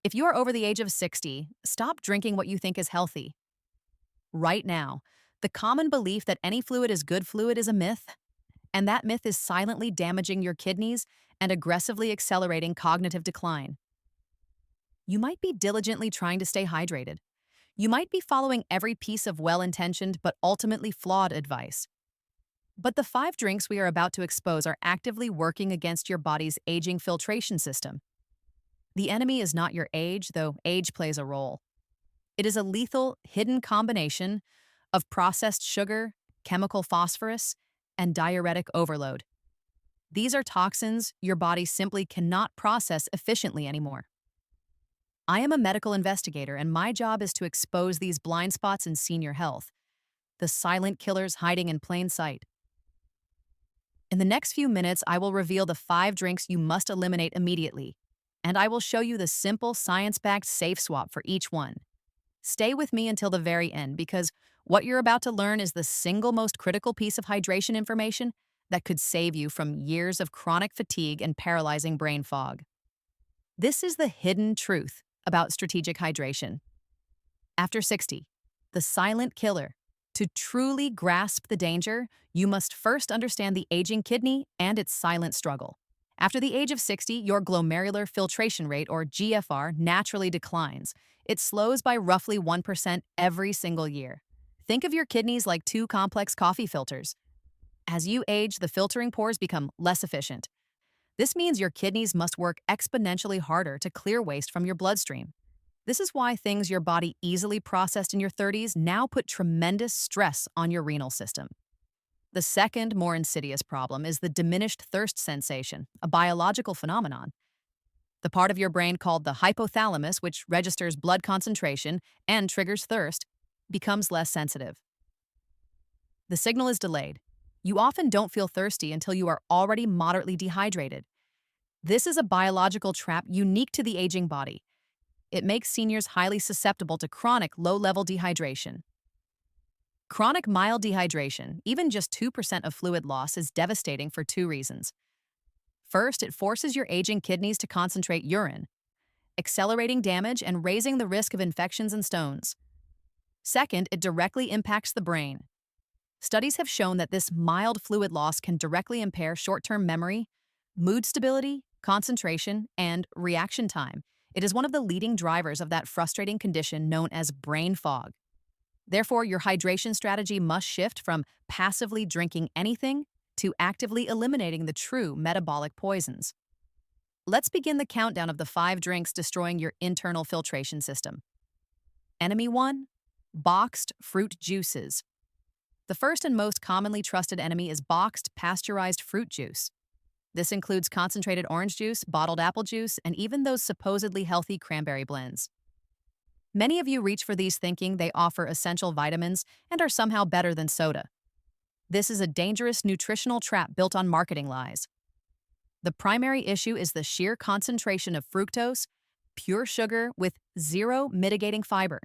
If you are over the age of 60, stop drinking what you think is healthy. Right now, the common belief that any fluid is good fluid is a myth, and that myth is silently damaging your kidneys and aggressively accelerating cognitive decline. You might be diligently trying to stay hydrated. You might be following every piece of well-intentioned but ultimately flawed advice. But the 5 drinks we are about to expose are actively working against your body's aging filtration system. The enemy is not your age, though age plays a role. It is a lethal, hidden combination of processed sugar, chemical phosphorus, and diuretic overload. These are toxins your body simply cannot process efficiently anymore. I am a medical investigator, and my job is to expose these blind spots in senior health, the silent killers hiding in plain sight. In the next few minutes, I will reveal the 5 drinks you must eliminate immediately, and I will show you the simple, science-backed safe swap for each one. Stay with me until the very end, because what you're about to learn is the single most critical piece of hydration information that could save you from years of chronic fatigue and paralyzing brain fog. This is the hidden truth about strategic hydration. After 60, the silent killer. To truly grasp the danger, you must first understand the aging kidney and its silent struggle. After the age of 60, your glomerular filtration rate, or GFR, naturally declines. It slows by roughly 1% every single year. Think of your kidneys like 2 complex coffee filters. As you age, the filtering pores become less efficient. This means your kidneys must work exponentially harder to clear waste from your bloodstream. This is why things your body easily processed in your 30s now put tremendous stress on your renal system. The second, more insidious problem is the diminished thirst sensation, a biological phenomenon. The part of your brain called the hypothalamus, which registers blood concentration and triggers thirst, becomes less sensitive. The signal is delayed. You often don't feel thirsty until you are already moderately dehydrated. This is a biological trap unique to the aging body. It makes seniors highly susceptible to chronic low-level dehydration. Chronic mild dehydration, even just 2% of fluid loss, is devastating for 2 reasons. First, it forces your aging kidneys to concentrate urine, accelerating damage and raising the risk of infections and stones. Second, it directly impacts the brain. Studies have shown that this mild fluid loss can directly impair short-term memory, mood stability, concentration, and reaction time. It is one of the leading drivers of that frustrating condition known as brain fog. Therefore, your hydration strategy must shift from passively drinking anything to actively eliminating the true metabolic poisons. Let's begin the countdown of the 5 drinks destroying your internal filtration system. Enemy 1: boxed fruit juices. The first and most commonly trusted enemy is boxed pasteurized fruit juice. This includes concentrated orange juice, bottled apple juice, and even those supposedly healthy cranberry blends. Many of you reach for these thinking they offer essential vitamins and are somehow better than soda. This is a dangerous nutritional trap built on marketing lies. The primary issue is the sheer concentration of fructose, pure sugar with zero mitigating fiber.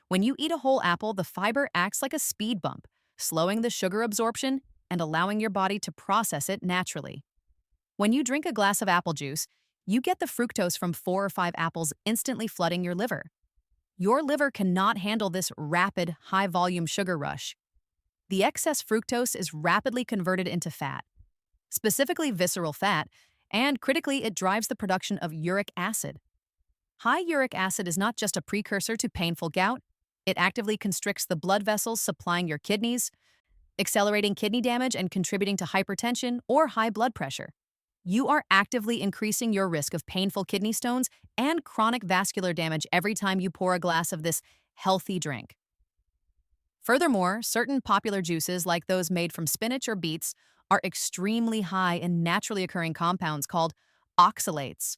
When you eat a whole apple, the fiber acts like a speed bump, slowing the sugar absorption and allowing your body to process it naturally. When you drink a glass of apple juice, you get the fructose from 4 or 5 apples instantly flooding your liver. Your liver cannot handle this rapid, high-volume sugar rush. The excess fructose is rapidly converted into fat, specifically visceral fat, and critically, it drives the production of uric acid. High uric acid is not just a precursor to painful gout, it actively constricts the blood vessels supplying your kidneys, accelerating kidney damage and contributing to hypertension or high blood pressure. You are actively increasing your risk of painful kidney stones and chronic vascular damage every time you pour a glass of this healthy drink. Furthermore, certain popular juices, like those made from spinach or beets, are extremely high in naturally occurring compounds called oxalates.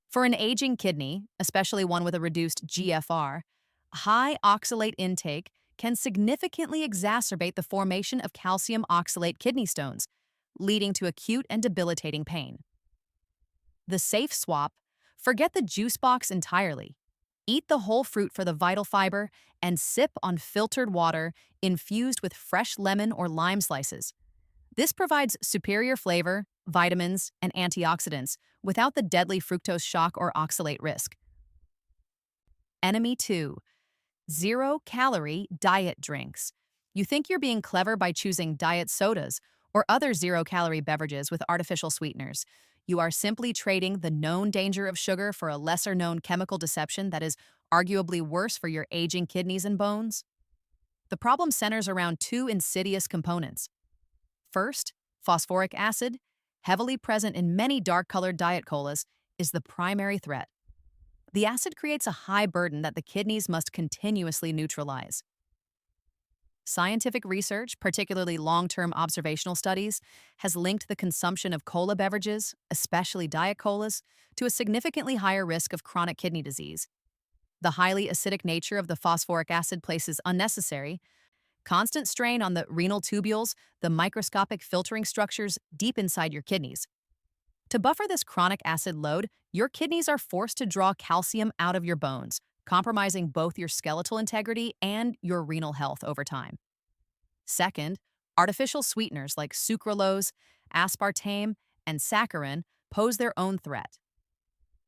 For an aging kidney, especially one with a reduced GFR, high oxalate intake can significantly exacerbate the formation of calcium oxalate kidney stones, leading to acute and debilitating pain. The safe swap: forget the juice box entirely. Eat the whole fruit for the vital fiber and sip on filtered water infused with fresh lemon or lime slices. This provides superior flavor, vitamins, and antioxidants without the deadly fructose shock or oxalate risk. Enemy 2. Zero-calorie diet drinks. You think you're being clever by choosing diet sodas or other zero-calorie beverages with artificial sweeteners. You are simply trading the known danger of sugar for a lesser-known chemical deception that is arguably worse for your aging kidneys and bones. The problem centers around two insidious components. First, phosphoric acid, heavily present in many dark-colored diet colas, is the primary threat. The acid creates a high burden that the kidneys must continuously neutralize. Scientific research, particularly long-term observational studies, has linked the consumption of cola beverages, especially diet colas, to a significantly higher risk of chronic kidney disease. The highly acidic nature of the phosphoric acid places unnecessary, constant strain on the renal tubules, the microscopic filtering structures deep inside your kidneys. To buffer this chronic acid load, your kidneys are forced to draw calcium out of your bones, compromising both your skeletal integrity and your renal health over time. Second, artificial sweeteners like sucralose, aspartame, and saccharin pose their own threat.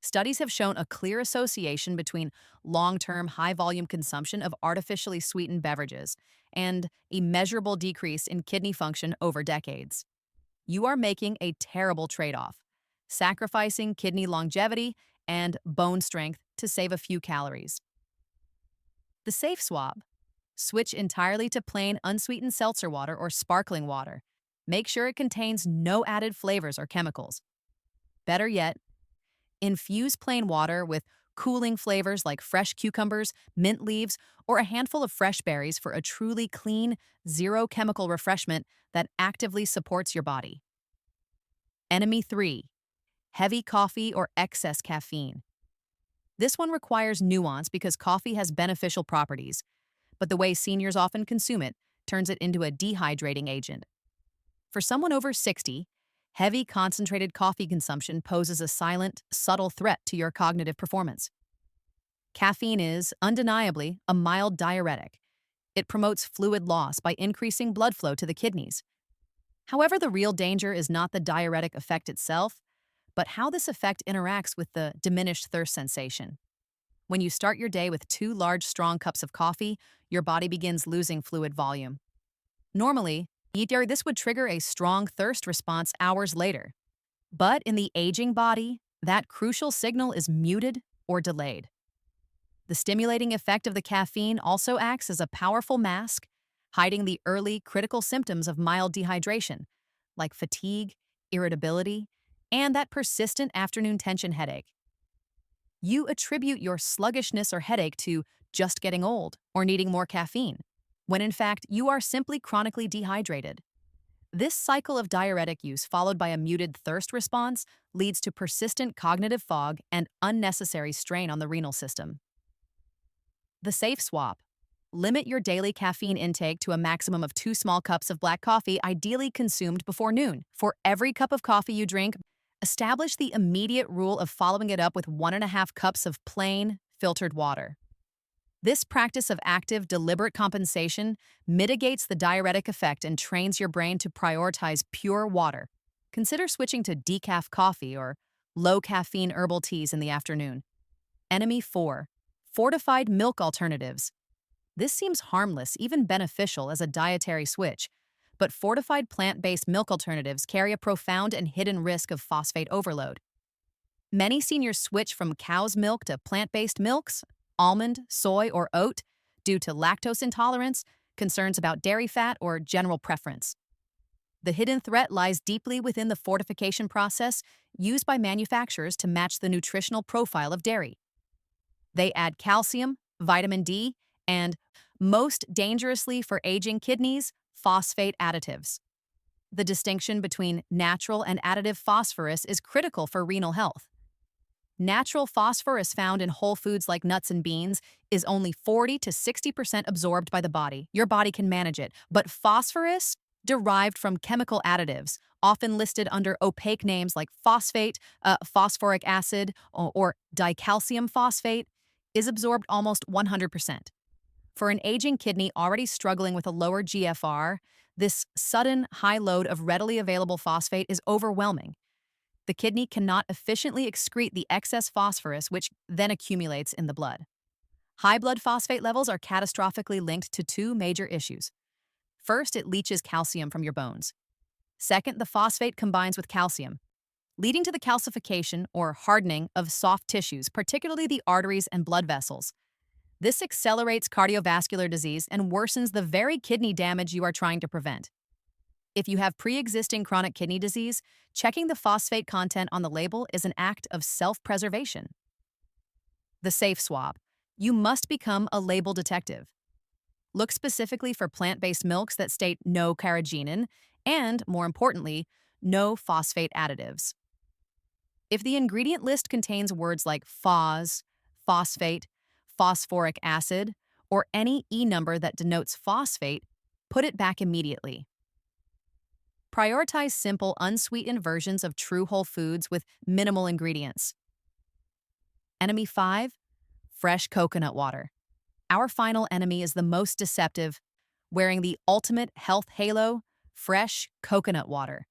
Studies have shown a clear association between long-term high-volume consumption of artificially sweetened beverages and a measurable decrease in kidney function over decades. You are making a terrible trade-off, sacrificing kidney longevity and bone strength to save a few calories. The safe swap. Switch entirely to plain unsweetened seltzer water or sparkling water. Make sure it contains no added flavors or chemicals. Better yet, infuse plain water with cooling flavors like fresh cucumbers, mint leaves, or a handful of fresh berries for a truly clean, zero-chemical refreshment that actively supports your body. Enemy 3. Heavy coffee or excess caffeine. This one requires nuance because coffee has beneficial properties, but the way seniors often consume it turns it into a dehydrating agent. For someone over 60, heavy concentrated coffee consumption poses a silent, subtle threat to your cognitive performance. Caffeine is, undeniably, a mild diuretic. It promotes fluid loss by increasing blood flow to the kidneys. However, the real danger is not the diuretic effect itself, but how this effect interacts with the diminished thirst sensation. When you start your day with 2 large, strong cups of coffee, your body begins losing fluid volume. Normally, this would trigger a strong thirst response hours later. But in the aging body, that crucial signal is muted or delayed. The stimulating effect of the caffeine also acts as a powerful mask, hiding the early critical symptoms of mild dehydration, like fatigue, irritability, and that persistent afternoon tension headache. You attribute your sluggishness or headache to just getting old or needing more caffeine, when in fact you are simply chronically dehydrated. This cycle of diuretic use followed by a muted thirst response leads to persistent cognitive fog and unnecessary strain on the renal system. The safe swap. Limit your daily caffeine intake to a maximum of 2 small cups of black coffee, ideally consumed before noon. For every cup of coffee you drink, establish the immediate rule of following it up with 1.5 cups of plain, filtered water. This practice of active, deliberate compensation mitigates the diuretic effect and trains your brain to prioritize pure water. Consider switching to decaf coffee or low-caffeine herbal teas in the afternoon. Enemy 4. Fortified milk alternatives. This seems harmless, even beneficial as a dietary switch, but fortified plant-based milk alternatives carry a profound and hidden risk of phosphate overload. Many seniors switch from cow's milk to plant-based milks, almond, soy, or oat, due to lactose intolerance, concerns about dairy fat, or general preference. The hidden threat lies deeply within the fortification process used by manufacturers to match the nutritional profile of dairy. They add calcium, vitamin D, and, most dangerously for aging kidneys, phosphate additives. The distinction between natural and additive phosphorus is critical for renal health. Natural phosphorus found in whole foods like nuts and beans is only 40 to 60% absorbed by the body. Your body can manage it. But phosphorus, derived from chemical additives, often listed under opaque names like phosphate, phosphoric acid, or dicalcium phosphate, is absorbed almost 100%. For an aging kidney already struggling with a lower GFR, this sudden high load of readily available phosphate is overwhelming. The kidney cannot efficiently excrete the excess phosphorus, which then accumulates in the blood. High blood phosphate levels are catastrophically linked to two major issues. First, it leaches calcium from your bones. Second, the phosphate combines with calcium, leading to the calcification or hardening of soft tissues, particularly the arteries and blood vessels. This accelerates cardiovascular disease and worsens the very kidney damage you are trying to prevent. If you have pre-existing chronic kidney disease, checking the phosphate content on the label is an act of self-preservation. The safe swap. You must become a label detective. Look specifically for plant-based milks that state no carrageenan and, more importantly, no phosphate additives. If the ingredient list contains words like phos, phosphate, phosphoric acid, or any E number that denotes phosphate, put it back immediately. Prioritize simple, unsweetened versions of true whole foods with minimal ingredients. Enemy 5, fresh coconut water. Our final enemy is the most deceptive, wearing the ultimate health halo, fresh coconut water.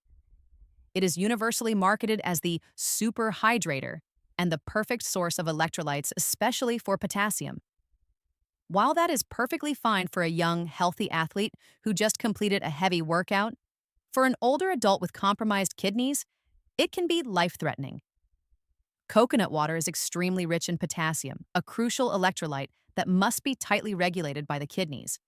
It is universally marketed as the super hydrator and the perfect source of electrolytes, especially for potassium. While that is perfectly fine for a young, healthy athlete who just completed a heavy workout, for an older adult with compromised kidneys, it can be life-threatening. Coconut water is extremely rich in potassium, a crucial electrolyte that must be tightly regulated by the kidneys.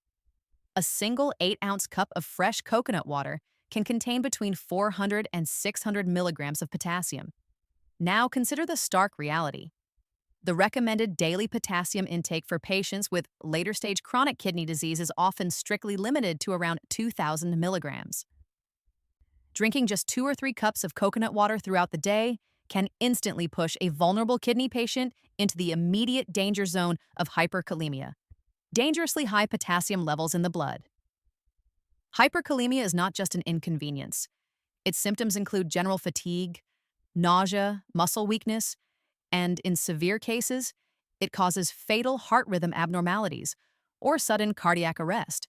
A single 8-ounce cup of fresh coconut water can contain between 400 and 600 milligrams of potassium. Now consider the stark reality. The recommended daily potassium intake for patients with later-stage chronic kidney disease is often strictly limited to around 2,000 milligrams. Drinking just 2 or 3 cups of coconut water throughout the day can instantly push a vulnerable kidney patient into the immediate danger zone of hyperkalemia, dangerously high potassium levels in the blood. Hyperkalemia is not just an inconvenience. Its symptoms include general fatigue, nausea, muscle weakness, and in severe cases, it causes fatal heart rhythm abnormalities or sudden cardiac arrest.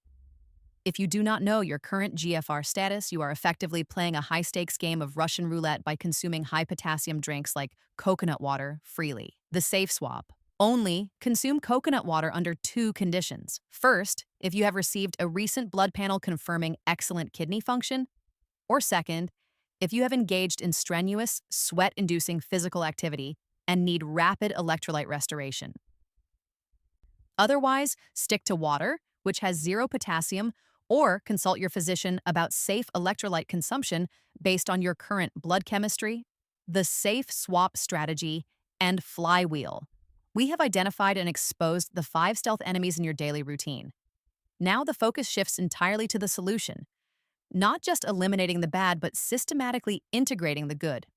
If you do not know your current GFR status, you are effectively playing a high-stakes game of Russian roulette by consuming high-potassium drinks like coconut water freely. The safe swap. Only consume coconut water under 2 conditions. First, if you have received a recent blood panel confirming excellent kidney function, or second, if you have engaged in strenuous, sweat-inducing physical activity and need rapid electrolyte restoration. Otherwise, stick to water, which has 0 potassium, or consult your physician about safe electrolyte consumption based on your current blood chemistry. The safe swap strategy and flywheel. We have identified and exposed the 5 stealth enemies in your daily routine. Now the focus shifts entirely to the solution, not just eliminating the bad, but systematically integrating the good.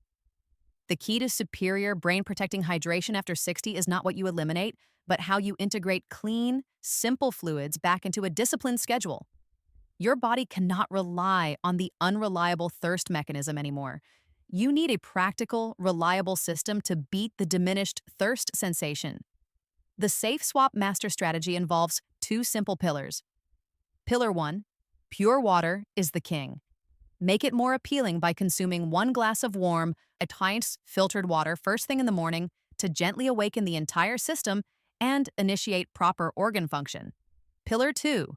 The key to superior brain-protecting hydration after 60 is not what you eliminate, but how you integrate clean, simple fluids back into a disciplined schedule. Your body cannot rely on the unreliable thirst mechanism anymore. You need a practical, reliable system to beat the diminished thirst sensation. The Safe Swap Master Strategy involves 2 simple pillars. Pillar 1, pure water is the king. Make it more appealing by consuming 1 glass of warm, at times filtered water first thing in the morning to gently awaken the entire system and initiate proper organ function. Pillar 2,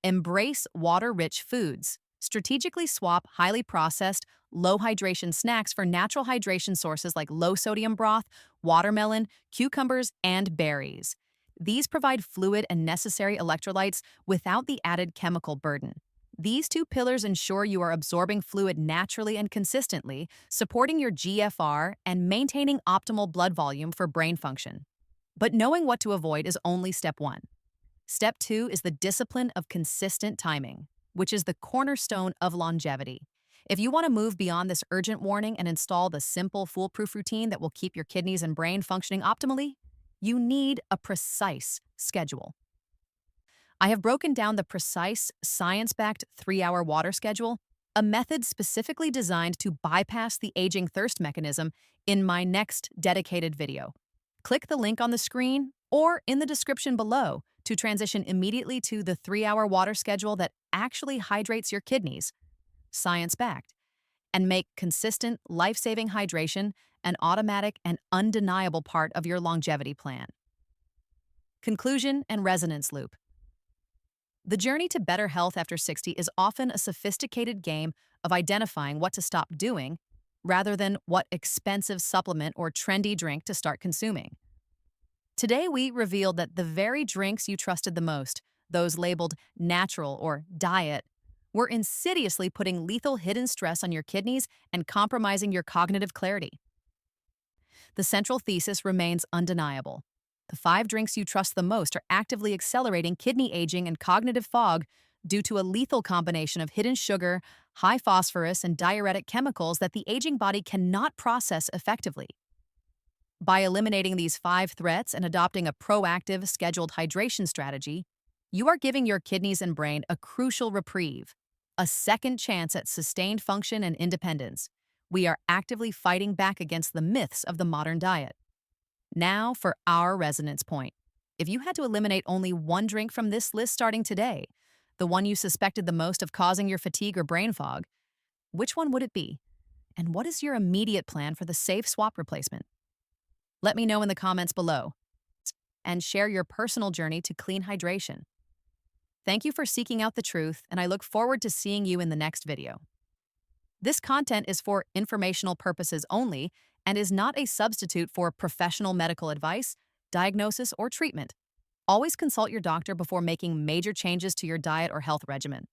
embrace water-rich foods. Strategically swap highly processed, low hydration snacks for natural hydration sources like low-sodium broth, watermelon, cucumbers, and berries. These provide fluid and necessary electrolytes without the added chemical burden. These 2 pillars ensure you are absorbing fluid naturally and consistently, supporting your GFR and maintaining optimal blood volume for brain function. But knowing what to avoid is only step 1. Step 2 is the discipline of consistent timing, which is the cornerstone of longevity. If you want to move beyond this urgent warning and install the simple, foolproof routine that will keep your kidneys and brain functioning optimally, you need a precise schedule. I have broken down the precise, science-backed 3-hour water schedule, a method specifically designed to bypass the aging thirst mechanism, in my next dedicated video. Click the link on the screen or in the description below to transition immediately to the 3-hour water schedule that actually hydrates your kidneys, science-backed, and make consistent, life-saving hydration an automatic and undeniable part of your longevity plan. Conclusion and resonance loop. The journey to better health after 60 is often a sophisticated game of identifying what to stop doing rather than what expensive supplement or trendy drink to start consuming. Today, we revealed that the very drinks you trusted the most, those labeled natural or diet, were insidiously putting lethal hidden stress on your kidneys and compromising your cognitive clarity. The central thesis remains undeniable. The 5 drinks you trust the most are actively accelerating kidney aging and cognitive fog due to a lethal combination of hidden sugar, high phosphorus, and diuretic chemicals that the aging body cannot process effectively. By eliminating these 5 threats and adopting a proactive, scheduled hydration strategy, you are giving your kidneys and brain a crucial reprieve, a second chance at sustained function and independence. We are actively fighting back against the myths of the modern diet. Now for our resonance point. If you had to eliminate only one drink from this list starting today, the one you suspected the most of causing your fatigue or brain fog, which one would it be? And what is your immediate plan for the safe swap replacement? Let me know in the comments below and share your personal journey to clean hydration. Thank you for seeking out the truth, and I look forward to seeing you in the next video. This content is for informational purposes only and is not a substitute for professional medical advice, diagnosis, or treatment. Always consult your doctor before making major changes to your diet or health regimen.